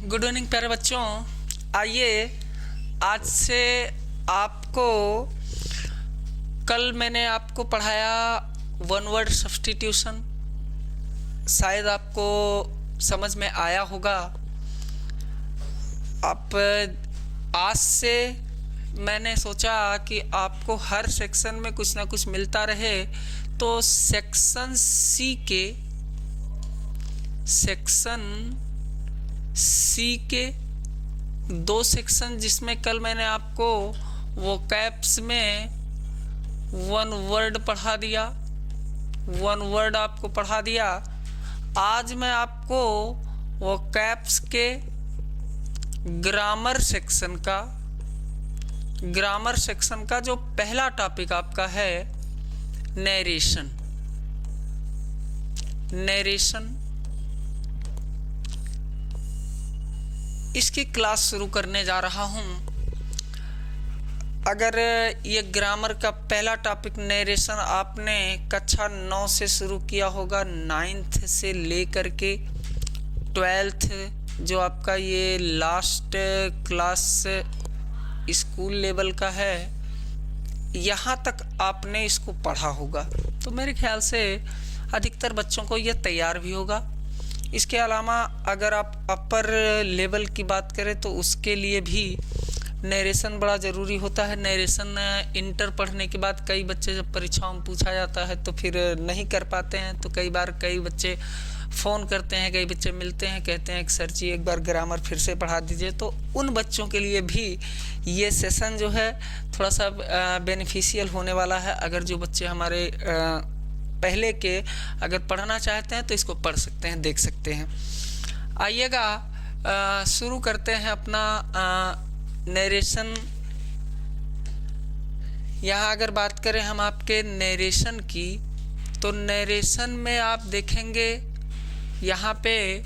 Good evening प्यारे बच्चों। आइए आज से आपको, कल मैंने आपको पढ़ाया वन वर्ड सब्स्टिट्यूशन, शायद आपको समझ में आया होगा। आप आज से मैंने सोचा कि आपको हर सेक्शन में कुछ ना कुछ मिलता रहे, तो सेक्शन सी के दो सेक्शन, जिसमें कल मैंने आपको वो कैप्स में वन वर्ड पढ़ा दिया, वन वर्ड आपको पढ़ा दिया। आज मैं आपको वो कैप्स के ग्रामर सेक्शन का जो पहला टॉपिक आपका है नरेशन, इसकी क्लास शुरू करने जा रहा हूँ। अगर ये ग्रामर का पहला टॉपिक नरेशन आपने कक्षा 9 से शुरू किया होगा, 9th से लेकर के 12th जो आपका ये लास्ट क्लास स्कूल लेवल का है, यहाँ तक आपने इसको पढ़ा होगा, तो मेरे ख्याल से अधिकतर बच्चों को ये तैयार भी होगा। इसके अलावा अगर आप अपर लेवल की बात करें तो उसके लिए भी नरेशन बड़ा ज़रूरी होता है। नरेशन इंटर पढ़ने के बाद कई बच्चे जब परीक्षाओं में पूछा जाता है तो फिर नहीं कर पाते हैं, तो कई बार कई बच्चे फ़ोन करते हैं, कई बच्चे मिलते हैं, कहते हैं कि सर जी एक बार ग्रामर फिर से पढ़ा दीजिए। तो उन बच्चों के लिए भी ये सेशन जो है थोड़ा सा बेनिफिशियल होने वाला है। अगर जो बच्चे हमारे पहले के अगर पढ़ना चाहते हैं तो इसको पढ़ सकते हैं, देख सकते हैं। आइएगा शुरू करते हैं अपना नरेशन। यहाँ अगर बात करें हम आपके नरेशन की, तो नरेशन में आप देखेंगे यहाँ पे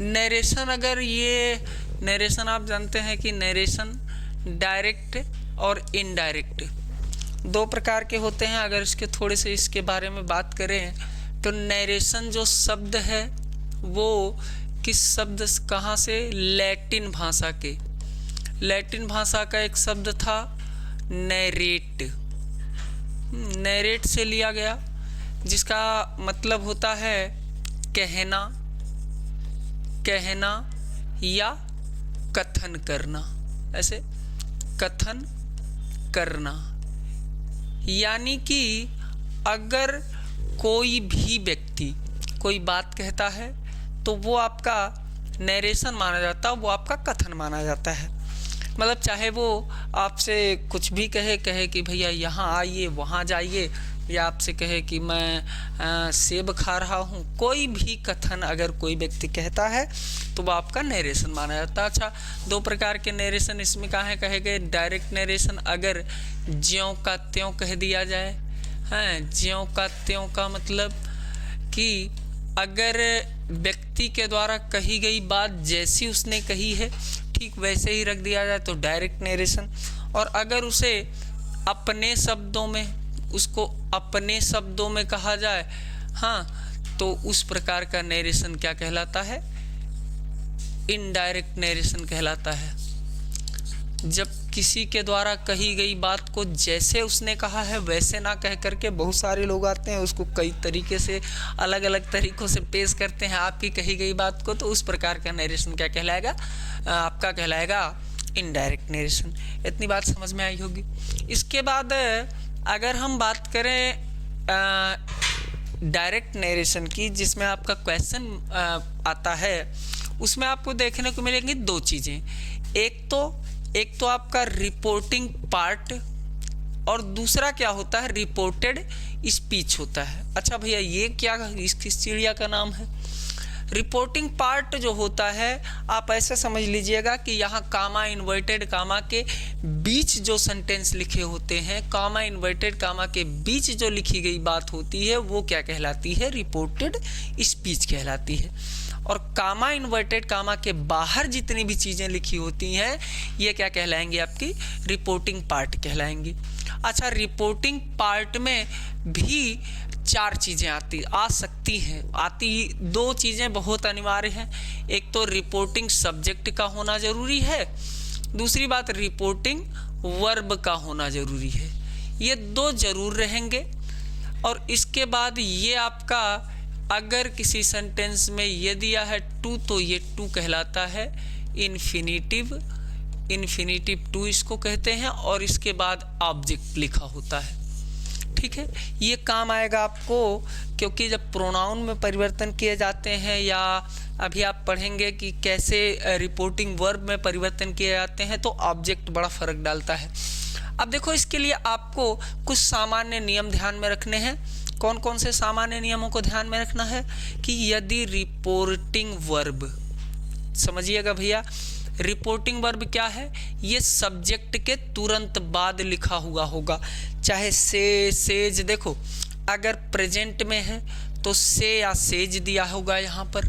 नरेशन, अगर ये नरेशन आप जानते हैं कि नरेशन डायरेक्ट और इनडायरेक्ट दो प्रकार के होते हैं। अगर इसके थोड़े से इसके बारे में बात करें तो नरेशन जो शब्द है वो किस शब्द कहाँ से, लैटिन भाषा का एक शब्द था नैरेट से लिया गया, जिसका मतलब होता है कहना या कथन करना। ऐसे कथन करना, यानी कि अगर कोई भी व्यक्ति कोई बात कहता है तो वो आपका नरेशन माना जाता है, वो आपका कथन माना जाता है। मतलब चाहे वो आपसे कुछ भी कहे कि भैया यहाँ आइए, वहाँ जाइए, या आपसे कहे कि मैं सेब खा रहा हूँ, कोई भी कथन अगर कोई व्यक्ति कहता है तो वो आपका नरेशन माना जाता है। अच्छा, दो प्रकार के नरेशन इसमें कहे गए। डायरेक्ट नरेशन, अगर ज्यों का त्यों कह दिया जाए, ज्यों का त्यों का मतलब कि अगर व्यक्ति के द्वारा कही गई बात जैसी उसने कही है ठीक वैसे ही रख दिया जाए तो डायरेक्ट नरेशन। और अगर उसे अपने शब्दों में कहा जाए, तो उस प्रकार का नरेशन क्या कहलाता है, इनडायरेक्ट नरेशन कहलाता है। जब किसी के द्वारा कही गई बात को जैसे उसने कहा है वैसे ना कह करके, बहुत सारे लोग आते हैं उसको कई तरीके से अलग अलग तरीक़ों से पेश करते हैं आपकी कही गई बात को, तो उस प्रकार का नरेशन क्या कहलाएगा, आपका कहलाएगा इनडायरेक्ट नरेशन। इतनी बात समझ में आई होगी। इसके बाद अगर हम बात करें डायरेक्ट नरेशन की, जिसमें आपका क्वेश्चन आता है, उसमें आपको देखने को मिलेंगी दो चीज़ें। एक तो आपका रिपोर्टिंग पार्ट, और दूसरा क्या होता है, रिपोर्टेड स्पीच होता है। अच्छा भैया ये क्या, किस चिड़िया का नाम है? रिपोर्टिंग पार्ट जो होता है आप ऐसे समझ लीजिएगा कि यहाँ कामा इन्वर्टेड कामा के बीच जो सेंटेंस लिखे होते हैं, कामा इन्वर्टेड कामा के बीच जो लिखी गई बात होती है वो क्या कहलाती है, रिपोर्टेड स्पीच कहलाती है। और कामा इन्वर्टेड कामा के बाहर जितनी भी चीज़ें लिखी होती हैं ये क्या कहलाएंगी, आपकी रिपोर्टिंग पार्ट कहलाएंगी। अच्छा, रिपोर्टिंग पार्ट में भी 4 चीज़ें आ सकती हैं। दो चीज़ें बहुत अनिवार्य हैं। एक तो रिपोर्टिंग सब्जेक्ट का होना ज़रूरी है, दूसरी बात रिपोर्टिंग वर्ब का होना ज़रूरी है। ये 2 ज़रूर रहेंगे। और इसके बाद ये आपका अगर किसी सेंटेंस में ये दिया है टू, तो ये टू कहलाता है इन्फिनिटिव टू इसको कहते हैं, और इसके बाद ऑब्जेक्ट लिखा होता है। ठीक है, ये काम आएगा आपको, क्योंकि जब प्रोनाउन में परिवर्तन किए जाते हैं, या अभी आप पढ़ेंगे कि कैसे रिपोर्टिंग वर्ब में परिवर्तन किए जाते हैं, तो ऑब्जेक्ट बड़ा फर्क डालता है। अब देखो, इसके लिए आपको कुछ सामान्य नियम ध्यान में रखने हैं। कौन कौन से सामान्य नियमों को ध्यान में रखना है कि यदि रिपोर्टिंग वर्ब, समझिएगा भैया, रिपोर्टिंग वर्ब क्या है, ये सब्जेक्ट के तुरंत बाद लिखा हुआ होगा। चाहे सेज, देखो अगर प्रेजेंट में है तो से या सेज दिया होगा यहाँ पर,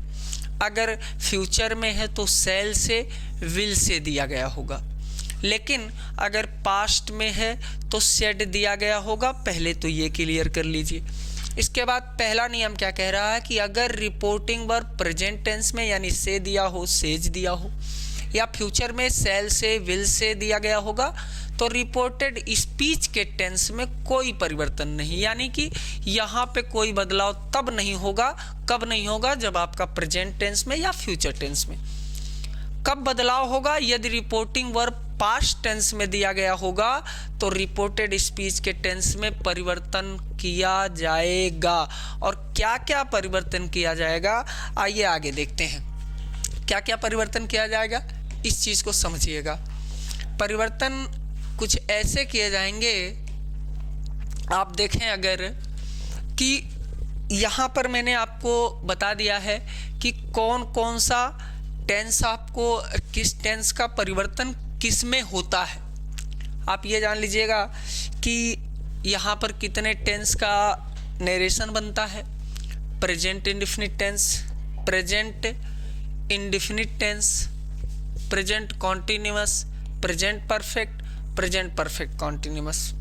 अगर फ्यूचर में है तो सेल से विल से दिया गया होगा, लेकिन अगर पास्ट में है तो सेड दिया गया होगा। पहले तो ये क्लियर कर लीजिए। इसके बाद पहला नियम क्या कह रहा है कि अगर रिपोर्टिंग वर्ब प्रेजेंट टेंस में यानी से दिया हो, सेज दिया हो, या फ्यूचर में सेल से विल से दिया गया होगा, तो रिपोर्टेड स्पीच के टेंस में कोई परिवर्तन नहीं, यानी कि यहाँ पे कोई बदलाव तब नहीं होगा। कब नहीं होगा? जब आपका प्रेजेंट टेंस में या फ्यूचर टेंस में। कब बदलाव होगा? यदि रिपोर्टिंग वर्ब पास्ट टेंस में दिया गया होगा तो रिपोर्टेड स्पीच के टेंस में परिवर्तन किया जाएगा। और क्या क्या परिवर्तन किया जाएगा, आइए आगे देखते हैं। क्या क्या परिवर्तन किया जाएगा, इस चीज़ को समझिएगा। परिवर्तन कुछ ऐसे किए जाएंगे, आप देखें अगर कि यहाँ पर मैंने आपको बता दिया है कि कौन कौन सा टेंस, आपको किस टेंस का परिवर्तन किस में होता है। आप ये जान लीजिएगा कि यहाँ पर कितने टेंस का नरेशन बनता है। Present indefinite tense, present indefinite tense, present continuous, present perfect continuous.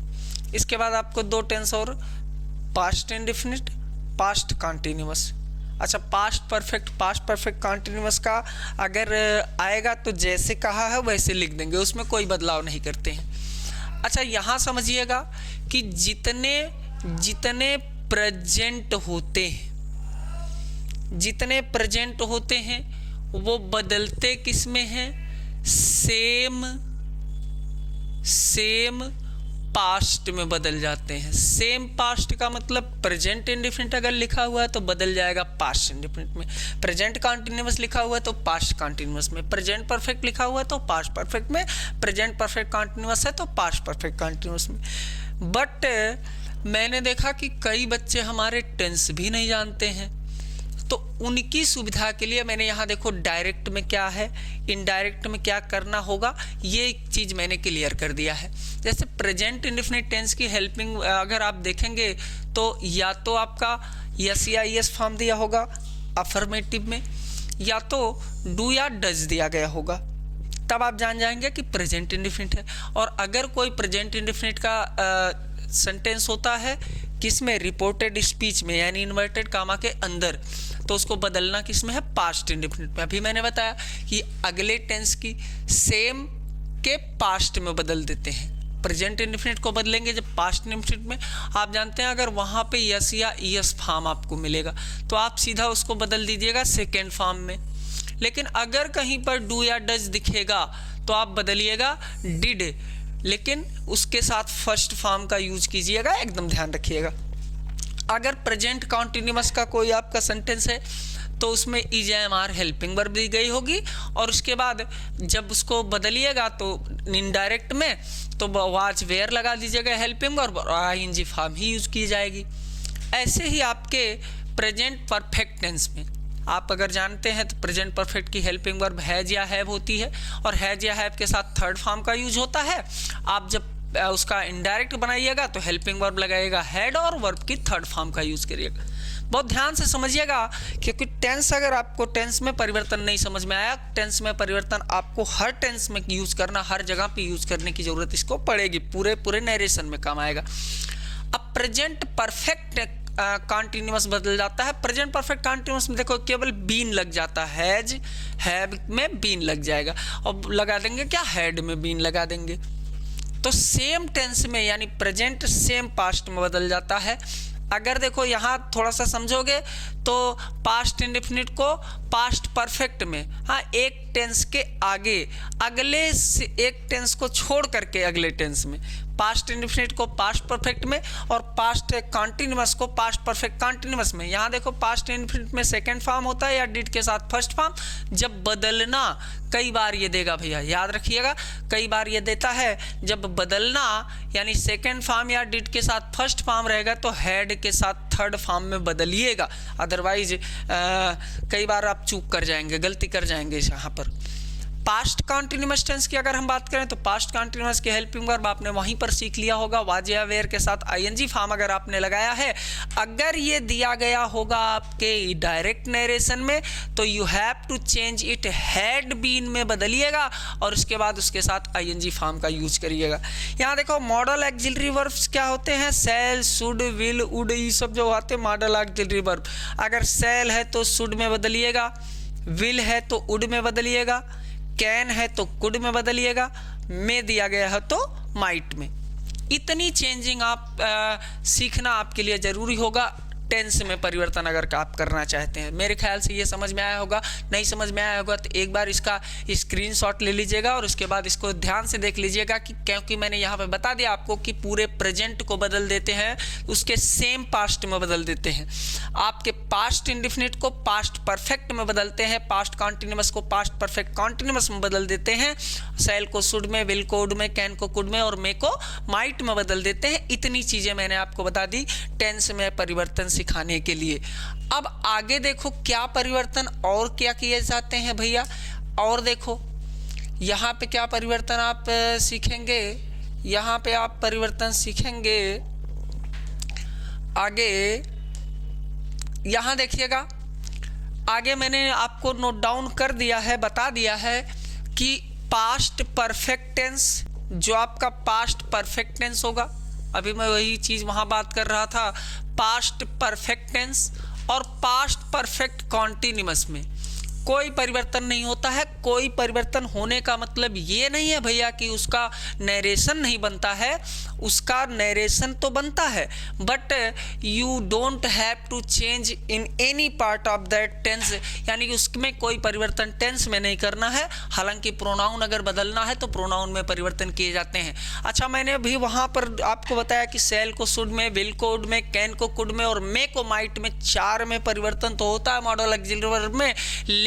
इसके बाद आपको 2 टेंस और, पास्ट इंडेफिनिट, पास्ट कॉन्टिन्यूअस। अच्छा, पास्ट परफेक्ट कॉन्टिन्यूअस का अगर आएगा तो जैसे कहा है वैसे लिख देंगे, उसमें कोई बदलाव नहीं करते हैं। अच्छा, यहाँ समझिएगा कि जितने प्रेजेंट होते हैं वो बदलते किस में हैं? सेम पास्ट में बदल जाते हैं। सेम पास्ट का मतलब प्रेजेंट इंडेफिनिट अगर लिखा हुआ है तो बदल जाएगा पास्ट इंडेफिनिट में, प्रेजेंट कॉन्टिन्यूअस लिखा हुआ है तो पास्ट कॉन्टिन्यूअस में, प्रेजेंट परफेक्ट लिखा हुआ है तो पास्ट परफेक्ट में, प्रेजेंट परफेक्ट कॉन्टिन्यूअस है तो पास्ट परफेक्ट कॉन्टिन्यूअस में। बट मैंने देखा कि कई बच्चे हमारे टेंस भी नहीं जानते हैं, तो उनकी सुविधा के लिए मैंने यहाँ देखो डायरेक्ट में क्या है, इनडायरेक्ट में क्या करना होगा, ये एक चीज़ मैंने क्लियर कर दिया है। जैसे प्रेजेंट इंडेफिनिट टेंस की हेल्पिंग अगर आप देखेंगे तो या तो आपका यस या यस फॉर्म दिया होगा अफर्मेटिव में, या तो डू या डज दिया गया होगा, तब आप जान जाएंगे कि प्रेजेंट इंडेफिनिट है। और अगर कोई प्रेजेंट इंडेफिनिट का सेंटेंस होता है किसमें? रिपोर्टेड स्पीच में, यानी इन्वर्टेड कामा के अंदर, तो उसको बदलना किस में है? पास्ट इंडेफिनिट में। अभी मैंने बताया कि अगले टेंस की सेम के पास्ट में बदल देते हैं। प्रेजेंट इंडेफिनिट को बदलेंगे जब पास्ट इंडेफिनिट में, आप जानते हैं अगर वहाँ पे यस या ईएस फॉर्म आपको मिलेगा तो आप सीधा उसको बदल दीजिएगा सेकेंड फॉर्म में। लेकिन अगर कहीं पर डू या डज दिखेगा तो आप बदलिएगा डिड, लेकिन उसके साथ फर्स्ट फॉर्म का यूज कीजिएगा, एकदम ध्यान रखिएगा। अगर प्रेजेंट कॉन्टिन्यूअस का कोई आपका सेंटेंस है तो उसमें is am are helping verb दी गई होगी, और उसके बाद जब उसको बदलिएगा तो इनडायरेक्ट में तो वाज वेयर लगा दीजिएगा हेल्पिंग वर्ब, और आईएनजी फॉर्म ही यूज की जाएगी। ऐसे ही आपके प्रेजेंट परफेक्ट टेंस में आप अगर जानते हैं तो प्रेजेंट परफेक्ट की हेल्पिंग वर्ब हैज या हैव होती है, और हैज या हैव के साथ थर्ड फॉर्म का यूज होता है। आप जब उसका इनडायरेक्ट बनाइएगा तो हेल्पिंग वर्ब लगाइएगा हैड, और वर्ब की थर्ड फॉर्म का यूज करिएगा। बहुत ध्यान से समझिएगा, क्योंकि टेंस अगर आपको टेंस में परिवर्तन नहीं समझ में आया, टेंस में परिवर्तन आपको हर टेंस में यूज करना, हर जगह पे यूज करने की जरूरत इसको पड़ेगी, पूरे नरेशन में काम आएगा। अब प्रेजेंट परफेक्ट कॉन्टिन्यूअस बदल जाता है। प्रेजेंट परफेक्ट कॉन्टिन्यूअस में देखो केवल बीन लग जाता है, हैज हैव में बीन लग जाएगा और लगा देंगे क्या, हैड में बीन लगा देंगे। तो सेम टेंस में यानी प्रेजेंट सेम पास्ट में बदल जाता है। अगर देखो यहाँ थोड़ा सा समझोगे तो पास्ट इंडेफिनिट को पास्ट परफेक्ट में, हाँ, एक टेंस के आगे अगले से एक टेंस को छोड़ करके अगले टेंस में, पास्ट इंडेफिनिट को पास्ट परफेक्ट में और पास्ट कॉन्टिन्यूअस को पास्ट परफेक्ट कॉन्टिन्यूअस में। यहाँ देखो पास्ट इंडेफिनिट में सेकंड फॉर्म होता है या डिड के साथ फर्स्ट फॉर्म। जब बदलना कई बार ये देगा भैया, याद रखिएगा, कई बार ये देता है। जब बदलना यानी सेकंड फॉर्म या डिड के साथ फर्स्ट फॉर्म रहेगा तो हैड के साथ थर्ड फॉर्म में बदलिएगा, अदरवाइज कई बार आप चूक कर जाएंगे, गलती कर जाएंगे यहाँ पर। पास्ट कॉन्टिन्यूअस टेंस की अगर हम बात करें तो पास्ट कॉन्टिन्यूअस के हेल्पिंग वर्ब आपने वहीं पर सीख लिया होगा, वाज या वेयर के साथ आईएनजी फॉर्म अगर आपने लगाया है। अगर ये दिया गया होगा आपके डायरेक्ट नरेशन में तो you have to change it, had been में बदलिएगा और उसके बाद उसके साथ आईएनजी फॉर्म का यूज करिएगा। यहाँ देखो मॉडल एक्सिलरी वर्ब्स क्या होते हैं, सेल, शुड, विल, वुड, ये सब जो आते हैं मॉडल एक्सिलरी वर्ब। अगर सेल है तो शुड में बदलिएगा, विल है तो वुड में बदलिएगा, कैन है तो कुड में बदलिएगा, में दिया गया है तो माइट में। इतनी चेंजिंग आप सीखना आपके लिए ज़रूरी होगा टेंस में परिवर्तन अगर आप करना चाहते हैं। मेरे ख्याल से ये समझ में आया होगा, नहीं समझ में आया होगा तो एक बार इसका स्क्रीनशॉट ले लीजिएगा और उसके बाद इसको ध्यान से देख लीजिएगा कि क्योंकि मैंने यहाँ पे बता दिया आपको कि पूरे प्रेजेंट को बदल देते हैं, उसके सेम पास्ट में बदल देते हैं। आपके पास्ट इंडेफिनिट को पास्ट परफेक्ट में बदलते हैं, पास्ट कॉन्टिन्यूअस को पास्ट परफेक्ट कॉन्टिन्यूअस में बदल देते हैं, सेल को शुड में, विल को वुड में, कैन को कुड में और मे को माइट में बदल देते हैं। इतनी चीज़ें मैंने आपको बता दी टेंस में परिवर्तन सिखाने के लिए। अब आगे देखो क्या परिवर्तन और क्या किए जाते हैं भैया, और देखो यहाँ पे क्या परिवर्तन आप सीखेंगे, यहाँ पे आप परिवर्तन सीखेंगे आगे। यहाँ देखिएगा आगे मैंने आपको नोट डाउन कर दिया है, बता दिया है कि पास्ट परफेक्ट टेंस, जो आपका पास्ट परफेक्ट टेंस होगा, अभी मैं वही चीज़ वहाँ बात कर रहा था, पास्ट परफेक्ट टेंस और पास्ट परफेक्ट कॉन्टिन्यूअस में कोई परिवर्तन नहीं होता है। कोई परिवर्तन होने का मतलब ये नहीं है भैया कि उसका नरेशन नहीं बनता है, उसका नरेशन तो बनता है but you don't have to change in any part of that tense, यानी कि उसमें कोई परिवर्तन टेंस में नहीं करना है। हालांकि प्रोनाउन अगर बदलना है तो प्रोनाउन में परिवर्तन किए जाते हैं। अच्छा, मैंने भी वहाँ पर आपको बताया कि सेल को शुड में, विल को वुड में, कैन को कुड में और मे को माइट में, 4 में परिवर्तन तो होता है मॉडल ऑक्सिलरी वर्ब में।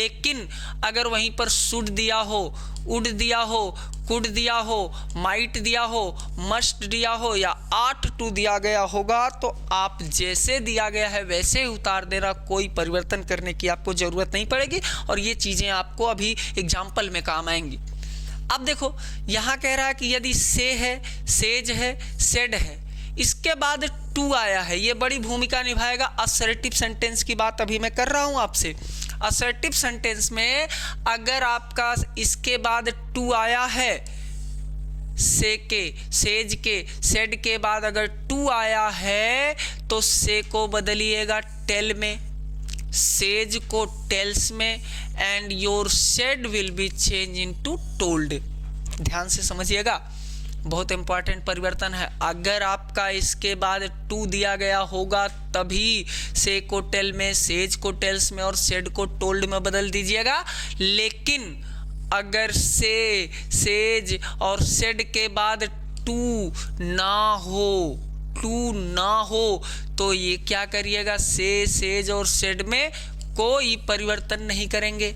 लेकिन अगर वहीं पर शुड दिया हो, वुड दिया हो, कुड दिया हो, माइट दिया हो, मस्ट दिया हो या आट टू दिया गया होगा तो आप जैसे दिया गया है वैसे ही उतार देना, कोई परिवर्तन करने की आपको ज़रूरत नहीं पड़ेगी और ये चीज़ें आपको अभी एग्जाम्पल में काम आएंगी। अब देखो यहाँ कह रहा है कि यदि से है, सेज है, सेड है, इसके बाद टू आया है, ये बड़ी भूमिका निभाएगा। असर्टिव सेंटेंस की बात अभी मैं कर रहा हूँ आपसे। असर्टिव सेंटेंस में अगर आपका इसके बाद टू आया है, से के, सेज के, सेड के बाद अगर टू आया है तो से को बदलिएगा टेल में, सेज को टेल्स में and your said will be change into told. ध्यान से समझिएगा, बहुत इंपॉर्टेंट परिवर्तन है। अगर आपका इसके बाद टू दिया गया होगा तभी से को टेल में, सेज को टेल्स में और सेड को टोल्ड में बदल दीजिएगा। लेकिन अगर से, सेज और सेड के बाद टू ना हो तो ये क्या करिएगा, से, सेज और सेड में कोई परिवर्तन नहीं करेंगे।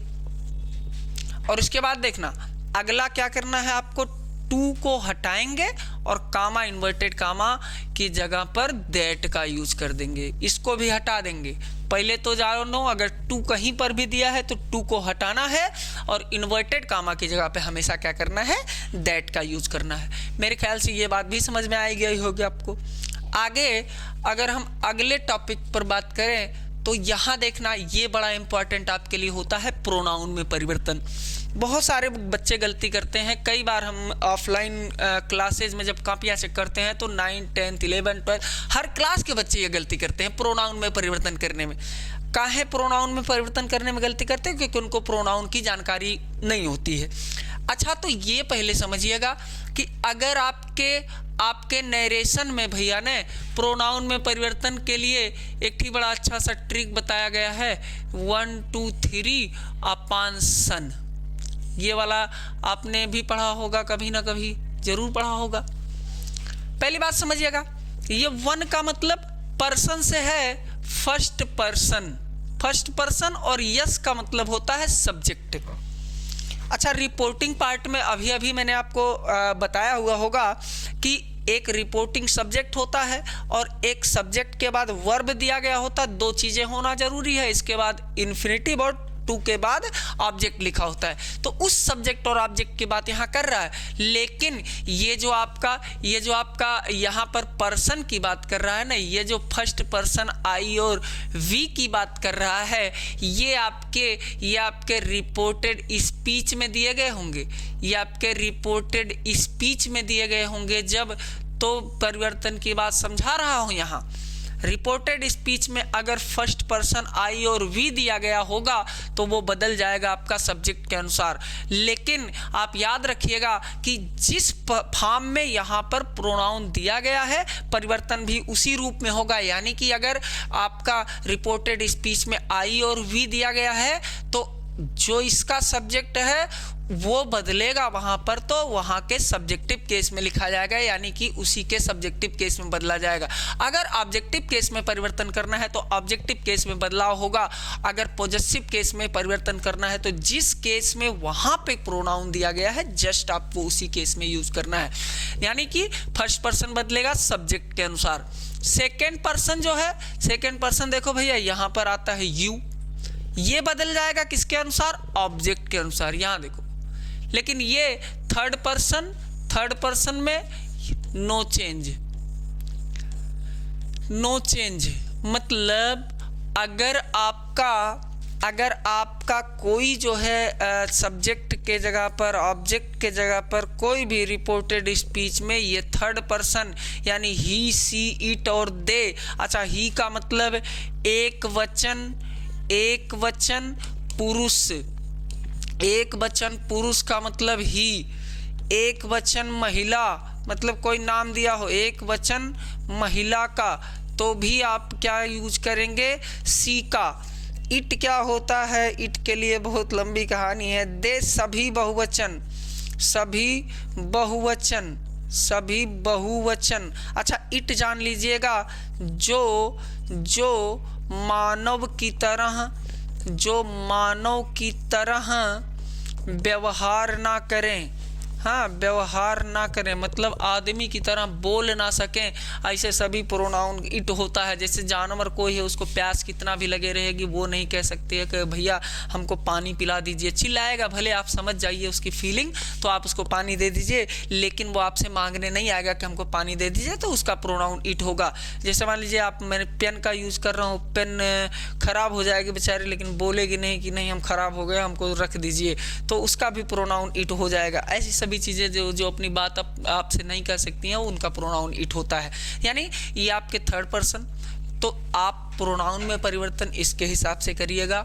और इसके बाद देखना अगला क्या करना है आपको, टू को हटाएंगे और कामा, इन्वर्टेड कामा की जगह पर दैट का यूज कर देंगे, इसको भी हटा देंगे। पहले तो जानो अगर टू कहीं पर भी दिया है तो टू को हटाना है और इन्वर्टेड कामा की जगह पे हमेशा क्या करना है, दैट का यूज करना है। मेरे ख्याल से ये बात भी समझ में आई गई होगी आपको। आगे अगर हम अगले टॉपिक पर बात करें तो यहाँ देखना ये बड़ा इंपॉर्टेंट आपके लिए होता है प्रोनाउन में परिवर्तन। बहुत सारे बच्चे गलती करते हैं। कई बार हम ऑफलाइन क्लासेज में जब कापियाँ चेक करते हैं तो 9, 10, 11, 12 हर क्लास के बच्चे ये गलती करते हैं प्रोनाउन में परिवर्तन करने में। काहे प्रोनाउन में परिवर्तन करने में गलती करते हैं? क्योंकि उनको प्रोनाउन की जानकारी नहीं होती है। अच्छा, तो ये पहले समझिएगा कि अगर आपके नरेशन में भैया ने प्रोनाउन में परिवर्तन के लिए एक ही बड़ा अच्छा सा ट्रिक बताया गया है, 1 2 3 अपान सन। ये वाला आपने भी पढ़ा होगा, कभी ना कभी जरूर पढ़ा होगा। पहली बात समझिएगा, ये 1 का मतलब पर्सन से है फर्स्ट पर्सन और यस का मतलब होता है सब्जेक्ट। अच्छा, रिपोर्टिंग पार्ट में अभी मैंने आपको बताया हुआ होगा कि एक रिपोर्टिंग सब्जेक्ट होता है और एक सब्जेक्ट के बाद वर्ब दिया गया होता है। 2 चीज़ें होना जरूरी है। इसके बाद इन्फिनिटिव और 2 के बाद ऑब्जेक्ट लिखा होता है। तो उस सब्जेक्ट और ऑब्जेक्ट की बात यहाँ कर रहा है। लेकिन ये जो आपका यहाँ पर पर्सन की बात कर रहा है ना, ये जो फर्स्ट पर्सन आई और वी की बात कर रहा है, ये आपके रिपोर्टेड स्पीच में दिए गए होंगे। ये आपके रिपोर्टेड स्पीच में दिए गए होंगे जब, तो परिवर्तन की बात समझा रहा हूँ यहाँ। रिपोर्टेड स्पीच में अगर फर्स्ट पर्सन आई और वी दिया गया होगा तो वो बदल जाएगा आपका सब्जेक्ट के अनुसार। लेकिन आप याद रखिएगा कि जिस फॉर्म में यहाँ पर प्रोनाउन दिया गया है, परिवर्तन भी उसी रूप में होगा। यानी कि अगर आपका रिपोर्टेड स्पीच में आई और वी दिया गया है तो जो इसका सब्जेक्ट है वो बदलेगा वहां पर, तो वहां के सब्जेक्टिव केस में लिखा जाएगा, यानी कि उसी के सब्जेक्टिव केस में बदला जाएगा। अगर ऑब्जेक्टिव केस में परिवर्तन करना है तो ऑब्जेक्टिव केस में बदलाव होगा। अगर पॉजेसिव केस में परिवर्तन करना है तो जिस केस में वहां पे प्रोनाउन दिया गया है जस्ट आपको उसी केस में यूज करना है। यानी कि फर्स्ट पर्सन बदलेगा सब्जेक्ट के अनुसार। सेकेंड पर्सन जो है, सेकेंड पर्सन देखो भैया यहाँ पर आता है यू, ये बदल जाएगा किसके अनुसार? ऑब्जेक्ट के अनुसार। यहां देखो, लेकिन ये थर्ड पर्सन में नो चेंज मतलब अगर आपका कोई जो है सब्जेक्ट के जगह पर, ऑब्जेक्ट के जगह पर कोई भी रिपोर्टेड स्पीच में ये थर्ड पर्सन यानी ही, सी, इट और दे। अच्छा, ही का मतलब एक वचन पुरुष का मतलब ही, एक वचन महिला मतलब कोई नाम दिया हो, एक वचन महिला का तो भी आप क्या यूज करेंगे? सी का। इट क्या होता है? इट के लिए बहुत लंबी कहानी है। दे सभी बहुवचन। अच्छा, इट जान लीजिएगा जो मानव की तरह व्यवहार ना करें। हाँ, व्यवहार ना करें मतलब आदमी की तरह बोल ना सकें, ऐसे सभी प्रोनाउन इट होता है। जैसे जानवर कोई है, उसको प्यास कितना भी लगे रहेगी, वो नहीं कह सकती है कि भैया हमको पानी पिला दीजिए। चिल्लाएगा भले, आप समझ जाइए उसकी फीलिंग, तो आप उसको पानी दे दीजिए, लेकिन वो आपसे मांगने नहीं आएगा कि हमको पानी दे दीजिए, तो उसका प्रोनाउन इट होगा। जैसे मान लीजिए मैंने पेन का यूज़ कर रहा हूँ, पेन खराब हो जाएगी बेचारी, लेकिन बोलेगी नहीं कि नहीं हम खराब हो गए, हमको रख दीजिए, तो उसका भी प्रोनाउन इट हो जाएगा। ऐसी सभी चीजें जो अपनी बात आपसे नहीं कर सकती हैं, उनका प्रोनाउन इट होता है। यानी ये आपके थर्ड पर्सन, तो आप प्रोनाउन में परिवर्तन इसके हिसाब से करिएगा,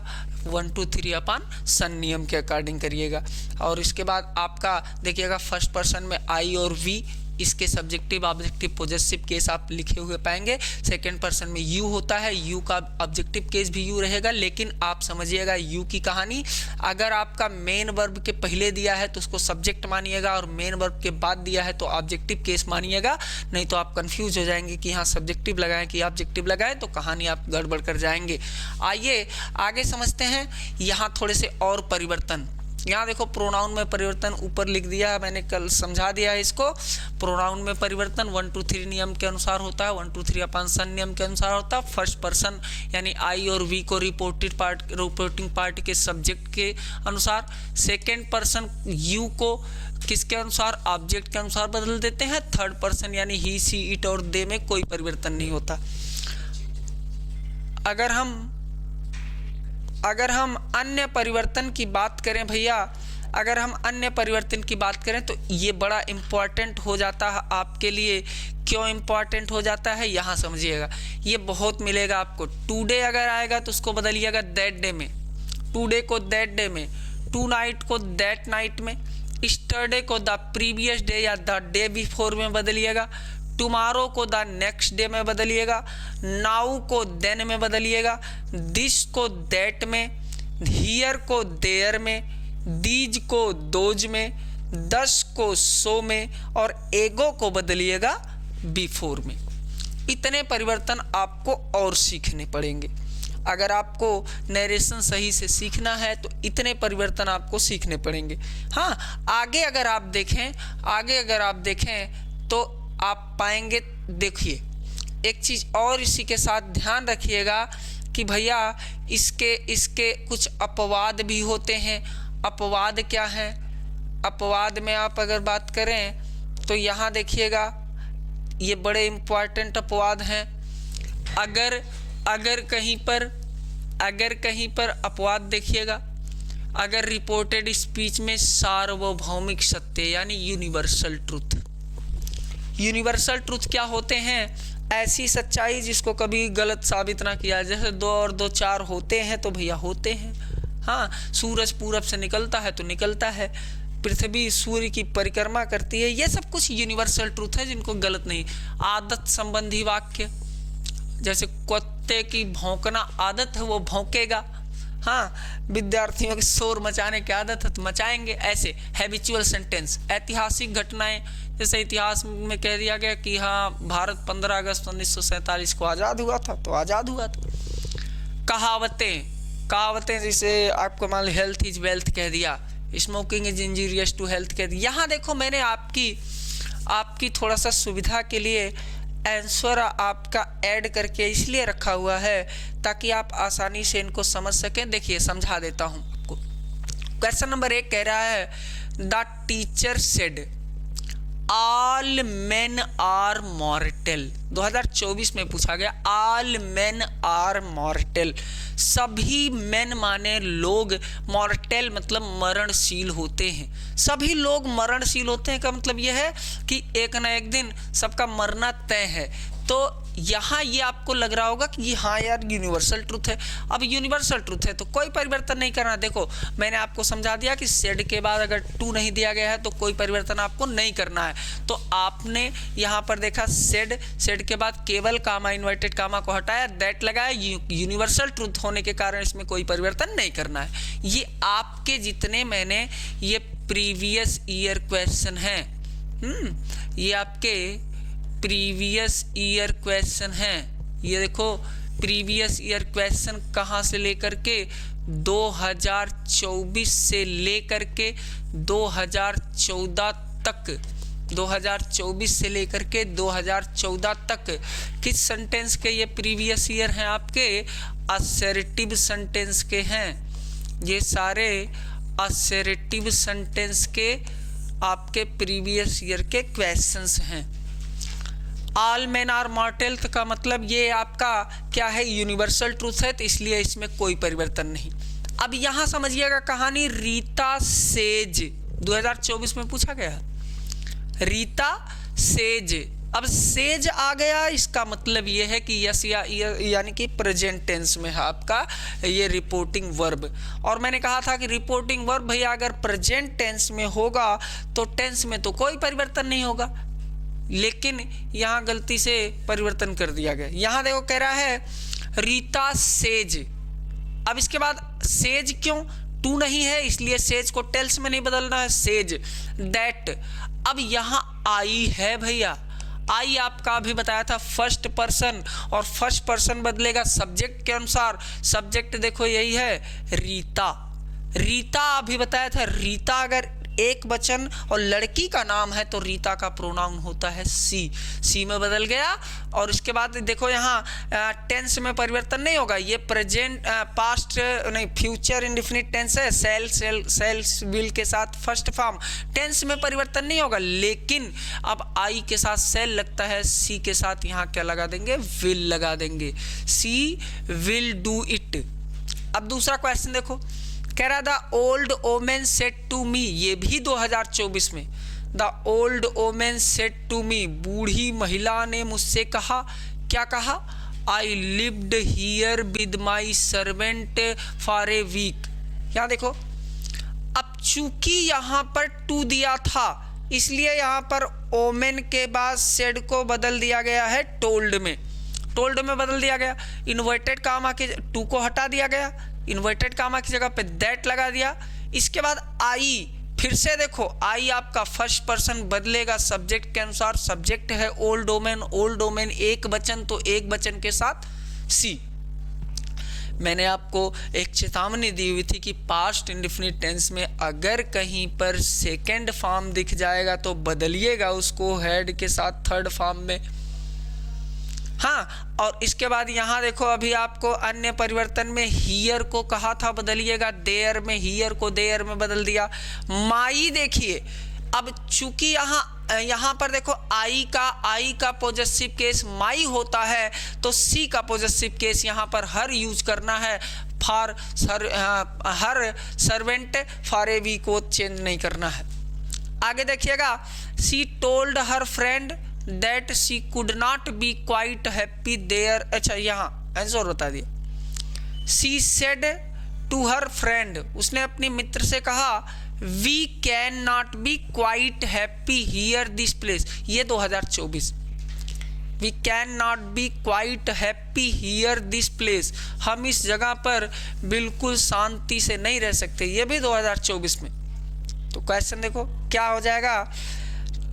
1 2 3 अपान सन नियम के अकॉर्डिंग करिएगा। और इसके बाद आपका देखिएगा फर्स्ट पर्सन में आई और वी, इसके सब्जेक्टिव ऑब्जेक्टिव पॉजेसिव केस आप लिखे हुए पाएंगे। सेकंड पर्सन में यू होता है, यू का ऑब्जेक्टिव केस भी यू रहेगा, लेकिन आप समझिएगा यू की कहानी, अगर आपका मेन वर्ब के पहले दिया है तो उसको सब्जेक्ट मानिएगा, और मेन वर्ब के बाद दिया है तो ऑब्जेक्टिव केस मानिएगा, नहीं तो आप कंफ्यूज हो जाएंगे कि यहाँ सब्जेक्टिव लगाएं कि ऑब्जेक्टिव लगाएं, तो कहानी आप गड़बड़ कर जाएंगे। आइए आगे समझते हैं यहाँ थोड़े से और परिवर्तन। यहाँ देखो प्रोनाउन में परिवर्तन ऊपर लिख दिया है, मैंने कल समझा दिया है इसको। प्रोनाउन में परिवर्तन 1 2 3 नियम के अनुसार होता है, 1 2 3 अपान सन नियम के अनुसार होता है। फर्स्ट पर्सन यानी आई और वी को रिपोर्टिंग पार्ट के सब्जेक्ट के अनुसार, सेकेंड पर्सन यू को किसके अनुसार? ऑब्जेक्ट के अनुसार बदल देते हैं। थर्ड पर्सन यानी ही, सी, इट और दे में कोई परिवर्तन नहीं होता। अगर हम अन्य परिवर्तन की बात करें भैया, अगर हम अन्य परिवर्तन की बात करें तो ये बड़ा इम्पॉर्टेंट हो जाता है आपके लिए। क्यों इम्पॉर्टेंट हो जाता है यहाँ समझिएगा, ये बहुत मिलेगा आपको। टुडे अगर आएगा तो उसको बदलिएगा दैट डे में, टुडे को दैट डे में, टू नाइट को दैट नाइट में, स्टरडे को द प्रीवियस डे या द डे बिफोर में बदलिएगा, टुमारो को द नेक्स्ट डे में बदलिएगा, नाउ को देन में बदलिएगा, दिस को दैट में, हियर को देयर में, दीज को दोज में, दस को सो में और एगो को बदलिएगा बिफोर में। इतने परिवर्तन आपको और सीखने पड़ेंगे। अगर आपको नरेशन सही से सीखना है तो इतने परिवर्तन आपको सीखने पड़ेंगे। हाँ, आगे अगर आप देखें तो आप पाएंगे, देखिए एक चीज़ और इसी के साथ ध्यान रखिएगा कि भैया इसके कुछ अपवाद भी होते हैं। अपवाद क्या हैं? अपवाद में आप अगर बात करें तो यहाँ देखिएगा, ये बड़े इम्पॉर्टेंट अपवाद हैं। अगर कहीं पर अपवाद देखिएगा, अगर रिपोर्टेड स्पीच में सार्वभौमिक सत्य यानी यूनिवर्सल ट्रुथ। यूनिवर्सल ट्रुथ क्या होते हैं? ऐसी सच्चाई जिसको कभी गलत साबित ना किया। जैसे 2 और 2 4 होते हैं तो भैया होते हैं। हाँ, सूरज पूरब से निकलता है तो निकलता है, पृथ्वी सूर्य की परिक्रमा करती है, ये सब कुछ यूनिवर्सल ट्रूथ है जिनको गलत नहीं। आदत संबंधी वाक्य, जैसे कुत्ते की भौंकना आदत है, वो भौंकेगा। हाँ, विद्यार्थियों की शोर मचाने की आदत है तो मचाएंगे। ऐसे हैबिचुअल सेंटेंस। ऐतिहासिक घटनाएं, जैसे इतिहास में कह दिया गया कि हाँ भारत 15 अगस्त 1947 को आज़ाद हुआ था तो आज़ाद हुआ था। कहावतें जैसे आपको मान लो हेल्थ इज वेल्थ कह दिया, smoking is injurious to health कह दिया। यहाँ देखो मैंने आपकी थोड़ा सा सुविधा के लिए आंसर आपका ऐड करके इसलिए रखा हुआ है ताकि आप आसानी से इनको समझ सकें। देखिए समझा देता हूँ आपको। क्वेश्चन नंबर 1 कह रहा है the teacher said all men are mortal. 2024 में पूछा गया ऑल मेन आर मॉर्टल। सभी मेन माने लोग, मॉर्टल मतलब मरणशील होते हैं। सभी लोग मरणशील होते हैं का मतलब यह है कि एक ना एक दिन सबका मरना तय है। तो यहाँ ये आपको लग रहा होगा कि हाँ यार यूनिवर्सल ट्रुथ है। अब यूनिवर्सल ट्रुथ है तो कोई परिवर्तन नहीं करना। देखो मैंने आपको समझा दिया कि सेड के बाद अगर टू नहीं दिया गया है तो कोई परिवर्तन आपको नहीं करना है। तो आपने यहाँ पर देखा सेड के बाद केवल कामा इन्वर्टेड कामा को हटाया, दैट लगाया। यूनिवर्सल ट्रुथ होने के कारण इसमें कोई परिवर्तन नहीं करना है। ये आपके जितने मैंने ये प्रीवियस ईयर क्वेश्चन हैं, ये आपके प्रीवियस ईयर क्वेश्चन हैं। ये देखो प्रीवियस ईयर क्वेश्चन कहाँ से लेकर के 2024 से लेकर के 2014 तक, 2024 से लेकर के 2014 तक किस सेंटेंस के ये प्रीवियस ईयर हैं? आपके असर्टिव सेंटेंस के हैं। ये सारे असर्टिव सेंटेंस के आपके प्रीवियस ईयर के क्वेश्चंस हैं। ऑल मेन आर मॉर्टल का मतलब ये आपका क्या है? यूनिवर्सल ट्रूथ है, तो इसलिए इसमें कोई परिवर्तन नहीं। अब यहाँ समझिएगा कहानी रीता सेज 2024 में पूछा गया। रीता सेज, अब सेज आ गया, इसका मतलब ये है कि यस यानी कि प्रेजेंट टेंस में है आपका ये रिपोर्टिंग वर्ब। और मैंने कहा था कि रिपोर्टिंग वर्ब भैया अगर प्रेजेंट टेंस में होगा तो टेंस में तो कोई परिवर्तन नहीं होगा, लेकिन यहाँ गलती से परिवर्तन कर दिया गया। यहाँ देखो कह रहा है रीता सेज। अब इसके बाद सेज क्यों? टू नहीं है इसलिए सेज को टेल्स में नहीं बदलना है, सेज दैट। अब यहाँ आई है भैया, आई आपका अभी बताया था फर्स्ट पर्सन, और फर्स्ट पर्सन बदलेगा सब्जेक्ट के अनुसार। सब्जेक्ट देखो यही है रीता। रीता अभी बताया था, रीता अगर एक वचन और लड़की का नाम है तो रीता का प्रोनाउन होता है सी में बदल गया। और इसके बाद देखो यहाँ टेंस में परिवर्तन नहीं होगा, ये प्रेजेंट पास्ट नहीं फ्यूचर इंडेफिनिट टेंस है, सेल विल के साथ फर्स्ट फॉर्म। टेंस में परिवर्तन नहीं होगा, लेकिन अब आई के साथ सेल लगता है, सी के साथ यहाँ क्या लगा देंगे? विल लगा देंगे। She will do it. अब दूसरा क्वेश्चन देखो, कह रहा the old woman said to me, ये भी 2024 में, the old woman said to me, बूढ़ी महिला ने मुझसे कहा, क्या कहा, I lived here with my servant for a week. यहाँ देखो, अब चूंकि यहाँ पर टू दिया था इसलिए यहाँ पर ओमेन के बाद सेड को बदल दिया गया है टोल्ड में, टोल्ड में बदल दिया गया। इन्वर्टेड कामा के टू को हटा दिया गया, इन्वर्टेड कामा की जगह पे दैट लगा दिया। इसके बाद आई, फिर से देखो आई आपका फर्स्ट पर्सन बदलेगा सब्जेक्ट के अनुसार, सब्जेक्ट है ओल्ड ओमेन, ओल्ड ओमेन एक वचन तो एक वचन के साथ सी। मैंने आपको एक चेतावनी दी हुई थी कि पास्ट इंडेफिनिट टेंस में अगर कहीं पर सेकंड फॉर्म दिख जाएगा तो बदलिएगा उसको हेड के साथ थर्ड फॉर्म में। हाँ, और इसके बाद यहाँ देखो अभी आपको अन्य परिवर्तन में हियर को कहा था बदलिएगा, देयर में हियर को देयर में बदल दिया। माई देखिए, अब चूंकि यहाँ पर देखो आई का पॉजेसिव केस माई होता है तो सी का पॉजेसिव केस यहाँ पर हर यूज करना है, for her servant for a week को चेंज नहीं करना है। आगे देखिएगा, she told her friend that she could not be quite happy there, अच्छा यहाँ आंसर बता दिया। She said to her friend, उसने अपनी मित्र से कहा, we can not be quite happy here this place, ये 2024। We can not be quite happy here this place, हम इस जगह पर बिल्कुल शांति से नहीं रह सकते, ये भी 2024 में। तो क्वेश्चन देखो क्या हो जाएगा,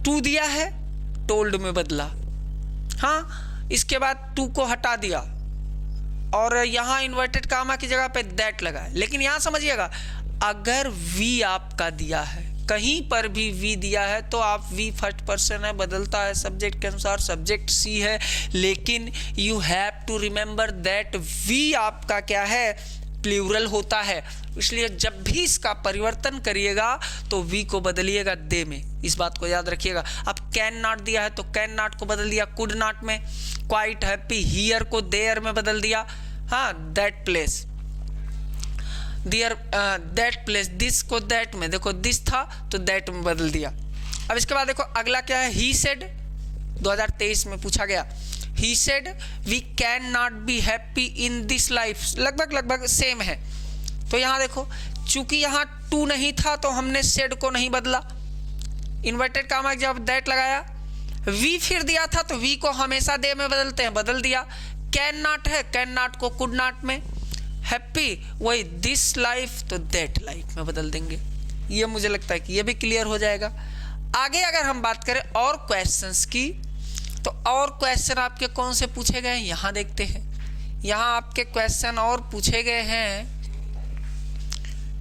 टू दिया है टोल्ड में बदला, हाँ, इसके बाद टू को हटा दिया और यहाँ इन्वर्टेड कामा की जगह पे दैट लगा है। लेकिन यहाँ समझिएगा, अगर वी आपका दिया है, कहीं पर भी वी दिया है तो आप वी फर्स्ट पर्सन है, बदलता है सब्जेक्ट के अनुसार, सब्जेक्ट सी है, लेकिन you have to remember that we आपका क्या है, प्लूरल होता है। इसलिए जब भी इसका परिवर्तन करिएगा तो वी को बदलिएगा दे में, इस बात को याद रखिएगा। अब कैन नॉट दिया है तो कैन नॉट को बदल दिया कुड नॉट में, क्वाइट हैप्पी हियर को देयर में बदल दिया, हाँ, that place there that place, this को दैट में, देखो दिस था तो दैट में बदल दिया। अब इसके बाद देखो अगला क्या है, ही सेड 2023 में पूछा गया, he said we can not be happy in this life, लगभग सेम है। तो यहाँ देखो चूंकि यहाँ टू नहीं था तो हमने सेड को नहीं बदला, इन्वर्टेड कामा जब दैट लगाया, वी फिर दिया था तो वी को हमेशा दे में बदलते हैं, बदल दिया। कैन नॉट है, कैन नॉट को कुड नॉट में, हैप्पी वही दिस लाइफ तो दैट लाइफ में बदल देंगे। ये मुझे लगता है कि ये भी क्लियर हो जाएगा। आगे अगर हम बात करें और क्वेश्चंस की, तो और क्वेश्चन आपके कौन से पूछे गए हैं यहाँ देखते हैं। यहाँ आपके क्वेश्चन और पूछे गए हैं,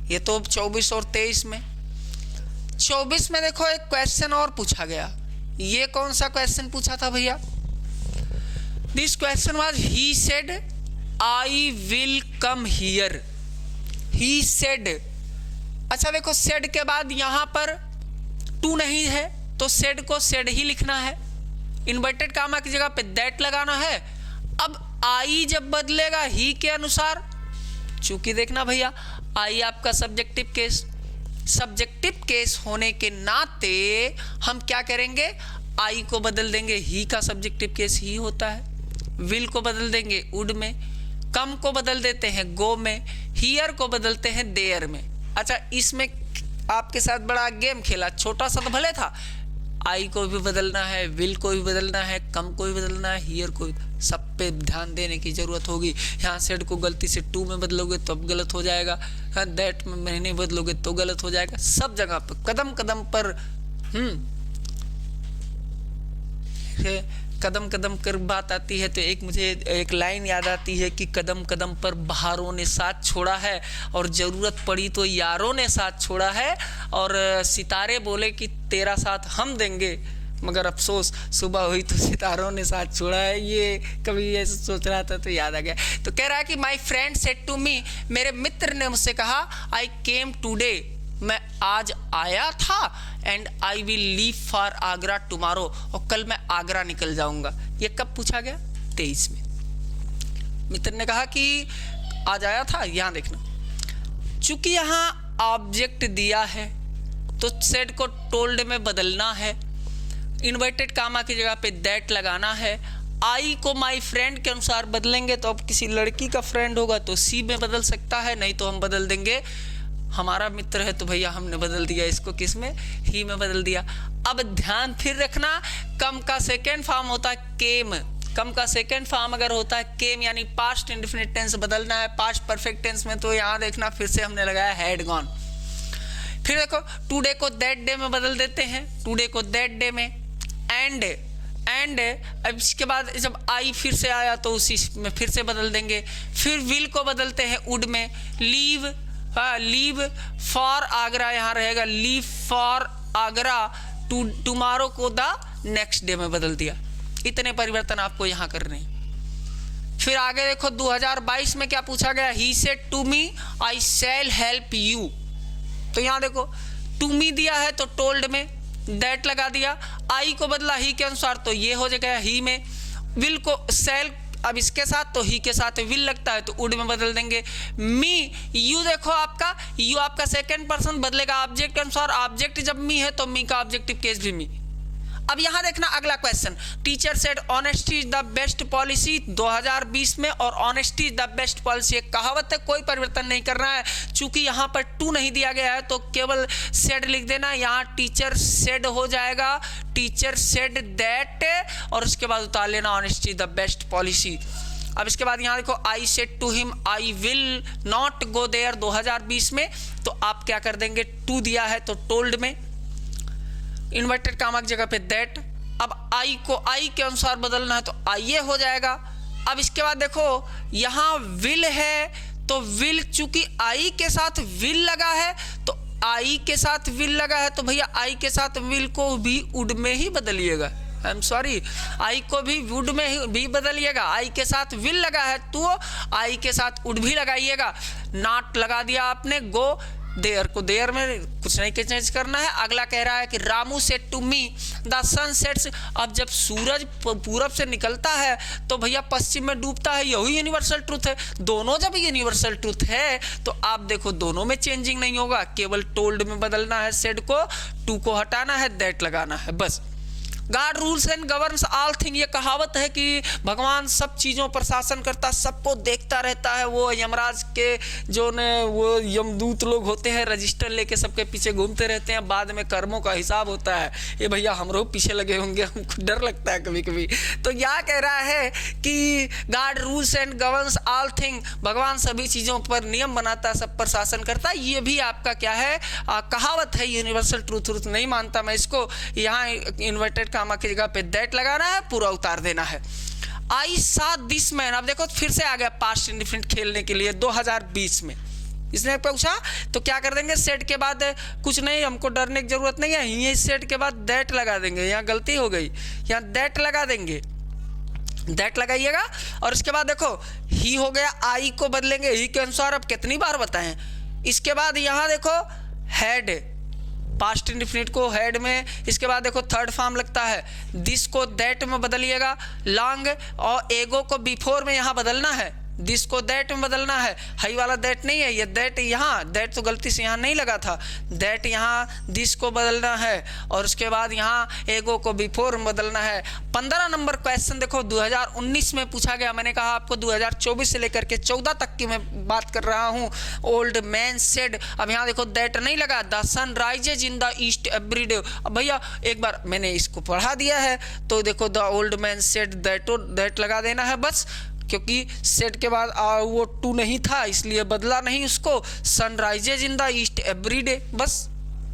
ये तो 24 और 23 में। 24 में देखो एक क्वेश्चन और पूछा गया, ये कौन सा क्वेश्चन पूछा था भैया, this question was he said I will come here, he said. अच्छा देखो सेड के बाद यहाँ पर टू नहीं है तो सेड को सेड ही लिखना है, इन्वर्टेड कामा की जगह पे दैट लगाना है। अब आई जब बदलेगा ही के अनुसार, चूंकि देखना भैया आई आपका सब्जेक्टिव केस होने के नाते हम क्या करेंगे, आई को बदल देंगे, ही का सब्जेक्टिव केस ही होता है, विल को बदल देंगे वुड में, कम को बदल देते हैं गो में, हियर को बदलते हैं देयर में। अच्छा इसमें आपके साथ बड़ा गेम खेला, छोटा सा तो भले था, आई को भी बदलना है, विल को भी बदलना है, कम को भी बदलना है, हियर को भी, सब पे ध्यान देने की जरूरत होगी। यहाँ सेड को गलती से टू में बदलोगे तो अब गलत हो जाएगा, हाँ दैट में नहीं बदलोगे तो गलत हो जाएगा। सब जगह पर कदम कदम पर कदम कदम कर बात आती है तो एक मुझे एक लाइन याद आती है कि कदम कदम पर बहारों ने साथ छोड़ा है और ज़रूरत पड़ी तो यारों ने साथ छोड़ा है, और सितारे बोले कि तेरा साथ हम देंगे मगर अफसोस सुबह हुई तो सितारों ने साथ छोड़ा है। ये कभी ऐसे सोच रहा था तो याद आ गया। तो कह रहा है कि my friend said to me, मेरे मित्र ने मुझसे कहा, आई केम टूडे, मैं आज आया था, and I will leave for Agra tomorrow, और कल मैं आगरा निकल जाऊंगा। ये कब पूछा गया, 23 में। मित्र ने कहा कि आज आया था, यहाँ देखना, चूंकि यहाँ ऑब्जेक्ट दिया है तो सेड को टोल्ड में बदलना है, इन्वर्टेड कामा की जगह पे दैट लगाना है। आई को माई फ्रेंड के अनुसार बदलेंगे तो अब किसी लड़की का फ्रेंड होगा तो सी में बदल सकता है, नहीं तो हम बदल देंगे, हमारा मित्र है तो भैया हमने बदल दिया इसको किस में, ही में बदल दिया। अब ध्यान फिर रखना, कम का सेकेंड फॉर्म होता है केम, कम का सेकेंड फॉर्म अगर होता है केम यानी पास्ट इंडेफिनिट टेंस बदलना है पास्ट परफेक्ट टेंस में, तो यहाँ देखना फिर से हमने लगाया हैड गॉन। फिर देखो टुडे को दैट डे में बदल देते हैं, टुडे को दैट डे में, एंड अब इसके बाद जब आई फिर से आया तो उसी में फिर से बदल देंगे। फिर विल को बदलते हैं वुड में, लीव फॉर आगरा यहाँ रहेगा लीव फॉर आगरा, टुमारो को द नेक्स्ट डे में बदल दिया। इतने परिवर्तन आपको यहाँ करने हैं। फिर आगे देखो 2022 में क्या पूछा गया, he said to me I shall help you, तो यहाँ देखो टू मी दिया है तो टोल्ड में दैट लगा दिया, आई को बदला ही के अनुसार तो ये हो जाएगा ही में, विल को शैल अब इसके साथ तो ही के साथ विल लगता है तो वुड में बदल देंगे। मी यू देखो आपका यू आपका सेकंड पर्सन बदलेगा ऑब्जेक्ट के अनुसार, ऑब्जेक्ट जब मी है तो मी का ऑब्जेक्टिव केस भी मी। अब यहां देखना अगला question, teacher said honesty is the best policy 2020 में, और honesty is the best policy एक कहावत है, कोई परिवर्तन नहीं करना है। चूंकि यहां पर टू नहीं दिया गया है तो केवल सेड लिख देना, यहां टीचर सेड हो जाएगा टीचर सेड दैट, और उसके बाद उतार लेना honesty is the best policy. अब इसके बाद यहाँ देखो I said to him I will not go there 2020 में, तो आप क्या कर देंगे, टू दिया है तो टोल्ड में, इन्वर्टेड कामा की जगह पे दैट। अब आई को आई के अनुसार बदलना है तो आई हो जाएगा। अब इसके बाद देखो यहाँ विल है तो विल चूंकि आई के साथ विल लगा है तो आई के साथ विल लगा है तो भैया आई के साथ विल को भी वुड में ही बदलिएगा, आई एम सॉरी आई को भी वुड में ही भी बदलिएगा, आई के साथ विल लगा है तो आई के साथ वुड भी लगाइएगा। नॉट लगा दिया आपने, गो देयर को देयर में कुछ नहीं चेंज करना है। अगला कह रहा है कि Ramu said to me the sun sets, अब जब सूरज पूरब से निकलता है तो भैया पश्चिम में डूबता है, यही यूनिवर्सल ट्रूथ है। दोनों जब यूनिवर्सल ट्रूथ है तो आप देखो दोनों में चेंजिंग नहीं होगा, केवल टोल्ड में बदलना है, सेड को टू को हटाना है, दैट लगाना है, बस। God rules and governs all thing, ये कहावत है कि भगवान सब चीज़ों पर शासन करता, सबको देखता रहता है। वो यमराज के जो ने वो यमदूत लोग होते हैं रजिस्टर लेके सबके पीछे घूमते रहते हैं, बाद में कर्मों का हिसाब होता है। ये भैया हम लोग पीछे लगे होंगे, हमको डर लगता है कभी कभी। तो क्या कह रहा है कि God rules and governs all thing, भगवान सभी चीज़ों पर नियम बनाता है, सब पर शासन करता है। ये भी आपका क्या है, कहावत है, यूनिवर्सल ट्रूथ नहीं मानता मैं इसको। यहाँ इन्वर्टेड कामा की जगह पे दैट लगाना है, पूरा उतार देना है। आई सा दिस मैन, अब देखो फिर से आ गया पास्ट इंडेफिनिट खेलने के लिए 2020 में। इसने पूछा तो क्या कर देंगे, सेट के बाद कुछ नहीं, हमको डरने की जरूरत नहीं है, ये सेट के बाद दैट लगा देंगे, यहाँ गलती हो गई, यहाँ दैट लगा देंगे, दैट लगाइएगा। और इसके बाद देखो ही हो गया, आई को बदलेंगे ही के अनुसार, अब कितनी बार बताएं। इसके बाद यहाँ देखो हैड, पास्ट इंडेफिनिट को हैड में, इसके बाद देखो थर्ड फॉर्म लगता है, दिस को दैट में बदलिएगा, लॉन्ग और एगो को बिफोर में यहाँ बदलना है, दिस को दैट में बदलना है, हाई वाला दैट नहीं है, ये दैट यहाँ, दैट तो गलती से यहाँ नहीं लगा था, दैट यहाँ दिस को बदलना है, और उसके बाद यहाँ एगो को बिफोर में बदलना है। 15 नंबर क्वेश्चन देखो 2019 में पूछा गया, मैंने कहा आपको 2024 से लेकर के 14 तक की मैं बात कर रहा हूँ। ओल्ड मैन सेड, अब यहाँ देखो दैट नहीं लगा, the sun rises in the east every day. अब भैया एक बार मैंने इसको पढ़ा दिया है तो देखो the old man said that लगा देना है बस, क्योंकि सेट के बाद वो टू नहीं था इसलिए बदला नहीं उसको, sunrises in the east every day, बस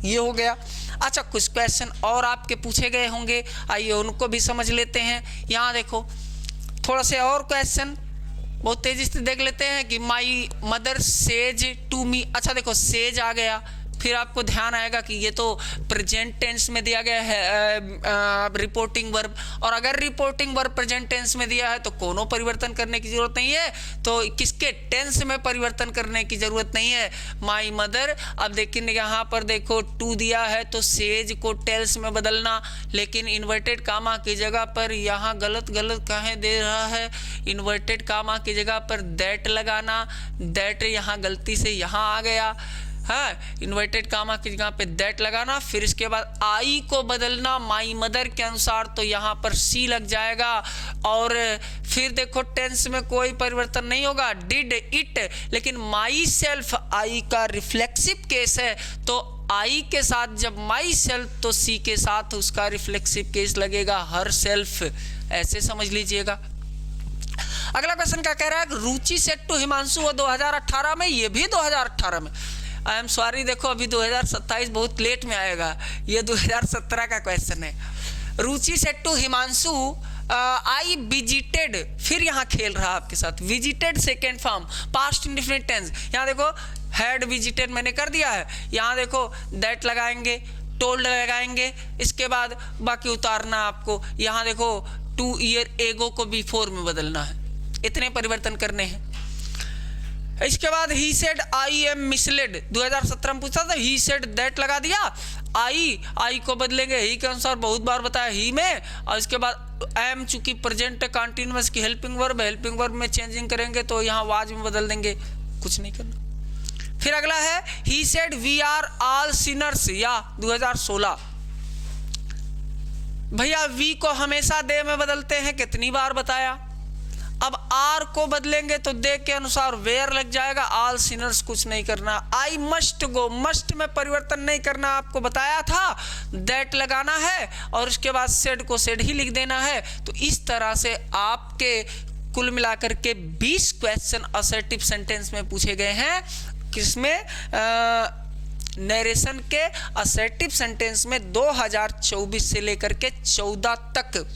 ये हो गया। अच्छा कुछ क्वेश्चन और आपके पूछे गए होंगे, आइए उनको भी समझ लेते हैं। यहाँ देखो थोड़ा से और क्वेश्चन बहुत तेजी से देख लेते हैं कि my mother says to me. अच्छा देखो सेज आ गया, फिर आपको ध्यान आएगा कि ये तो प्रेजेंट टेंस में दिया गया है रिपोर्टिंग वर्ब, और अगर रिपोर्टिंग वर्ब प्रेजेंट टेंस में दिया है तो कोनो परिवर्तन करने की जरूरत नहीं है, तो किसके टेंस में परिवर्तन करने की जरूरत नहीं है, माई मदर। अब देखिए यहाँ पर देखो टू दिया है तो सेज को टेल्स में बदलना, लेकिन इन्वर्टेड कामा की जगह पर यहाँ गलत काहे दे रहा है, इन्वर्टेड कामा की जगह पर दैट लगाना, दैट यहाँ गलती से यहाँ आ गया है, इन्वर्टेड कामा की जगह पे दैट लगाना, फिर इसके बाद आई को बदलना माई मदर के अनुसार, तो यहाँ पर सी लग जाएगा, और फिर देखो टेंस में कोई परिवर्तन नहीं होगा, डिड इट, लेकिन माई सेल्फ आई का रिफ्लेक्सिव केस है, तो आई के साथ जब माई सेल्फ तो सी के साथ उसका रिफ्लेक्सिव केस लगेगा हर सेल्फ, ऐसे समझ लीजिएगा। अगला क्वेश्चन क्या कह रहा है, रुचि सेट टू हिमांशु वो 2018 में, ये भी 2018 में, आई एम सॉरी, देखो अभी 2027 बहुत लेट में आएगा, ये 2017 का क्वेश्चन है। Ruchi said to Himanshu I visited, फिर यहाँ खेल रहा आपके साथ, visited second form past indefinite tense, यहाँ देखो हैड विजिटेड मैंने कर दिया है, यहाँ देखो दैट लगाएंगे, टोल्ड लगाएंगे, इसके बाद बाकी उतारना आपको, यहाँ देखो 2 ईयर एगो को बिफोर में बदलना है, इतने परिवर्तन करने हैं। इसके बाद he said I am misled, 2017 में पूछा था, ही सेड दैट लगा दिया, आई को बदलेंगे ही के अनुसार, बहुत बार बताया ही में, और इसके बाद एम चूंकि प्रेजेंट कंटिन्यूअस की हेल्पिंग वर्ब में चेंजिंग करेंगे तो यहाँ वाज में बदल देंगे, कुछ नहीं करना। फिर अगला है he said we are all sinners, या 2016, भैया वी को हमेशा दे में बदलते हैं, कितनी बार बताया, अब आर को बदलेंगे तो दे के अनुसार वेयर लग जाएगा, ऑल सिनर्स कुछ नहीं करना, आई मस्ट गो, मस्ट में परिवर्तन नहीं करना, आपको बताया था, दैट लगाना है, और उसके बाद सेड को सेड ही लिख देना है। तो इस तरह से आपके कुल मिलाकर के 20 क्वेश्चन असर्टिव सेंटेंस में पूछे गए हैं, किसमें नरेशन के असर्टिव सेंटेंस में 2024 से लेकर के 14 तक।